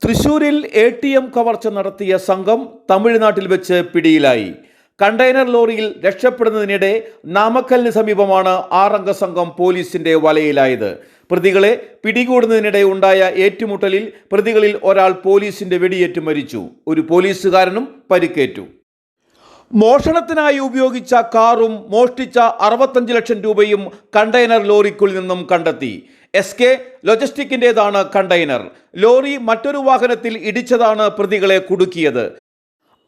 തൃശൂരിൽ ATM കവർച്ച നടത്തിയ സംഘം തമിഴ്നാട്ടിൽ വെച്ച് പിടിയിലായി. കണ്ടെയ്നർ ലോറിയിൽ രക്ഷപ്പെടുന്നതിനിടെ നാമക്കലിന് സമീപമാണ് 6-അംഗ സംഘം പോലീസിന്റെ വലയിലായത്. പ്രതികളെ പിടികൂടുന്നതിനിടെ ഉണ്ടായ ഏറ്റുമുട്ടലിൽ പ്രതികളിൽ ഒരാൾ പോലീസിന്റെ വെടിയേറ്റ് മരിച്ചു. ഒരു പോലീസുകാരനും പരിക്കേറ്റു. മോഷണത്തിനായി ഉപയോഗിച്ച കാറും മോഷ്ടിച്ച 65 ലക്ഷം രൂപയും കണ്ടെയ്നർ ലോറിക്കുള്ളിൽ നിന്നും കണ്ടെത്തി. SK ലോജിസ്റ്റിക്കിൻ്റെതാണ് container. ലോറി മറ്റൊരു വാഹനത്തിൽ ഇടിച്ചതാണ് പ്രതികളെ കുടുക്കിയത്.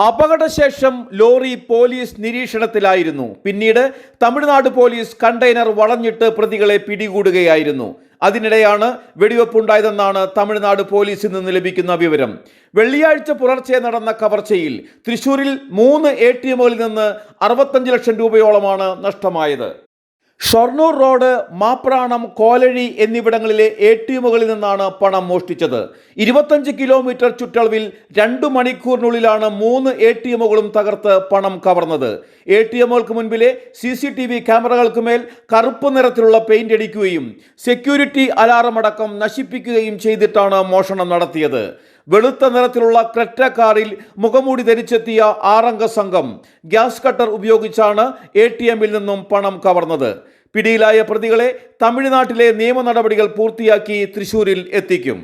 അപകടശേഷം ലോറി പോലീസ് നിരീക്ഷണത്തിലായിരുന്നു. പിന്നീട് തമിഴ്നാട് പോലീസ് കണ്ടെയ്നർ വളഞ്ഞിട്ട് പ്രതികളെ പിടികൂടുകയായിരുന്നു. അതിനിടെയാണ് വെടിവെപ്പുണ്ടായതെന്നാണ് തമിഴ്നാട് പോലീസിൽ നിന്ന് ലഭിക്കുന്ന വിവരം. വെള്ളിയാഴ്ച പുലർച്ചെ നടന്ന കവർച്ചയിൽ തൃശൂരിൽ 3 ATMകളിൽ നിന്ന് 65 ലക്ഷം രൂപയോളമാണ് നഷ്ടമായത്. ഷൊർണൂർ റോഡ്, മാപ്രാണം, കോലഴി എന്നിവിടങ്ങളിലെ ATMകളിൽ നിന്നാണ് പണം മോഷ്ടിച്ചത്. 25 കിലോമീറ്റർ ചുറ്റളവിൽ 2 മണിക്കൂറിനുള്ളിലാണ് 3 ATMകളും തകർത്ത് പണം കവർന്നത്. ATMകൾക്ക് മുൻപിലെ CCTV ക്യാമറകൾക്ക് മേൽ കറുപ്പ് നിറത്തിലുള്ള പെയിന്റ് അടിക്കുകയും സെക്യൂരിറ്റി അലാറം അടക്കം നശിപ്പിക്കുകയും ചെയ്തിട്ടാണ് മോഷണം നടത്തിയത്. വെളുത്ത നിറത്തിലുള്ള ക്രെറ്റ കാറിൽ മുഖംമൂടി ധരിച്ചെത്തിയ 6-അംഗ സംഘം ഗ്യാസ് കട്ടർ ഉപയോഗിച്ചാണ് ATMൽ നിന്നും പണം കവർന്നത്. പിടിയിലായ പ്രതികളെ തമിഴ്നാട്ടിലെ നിയമ നടപടികൾ പൂർത്തിയാക്കി തൃശൂരിൽ എത്തിക്കും.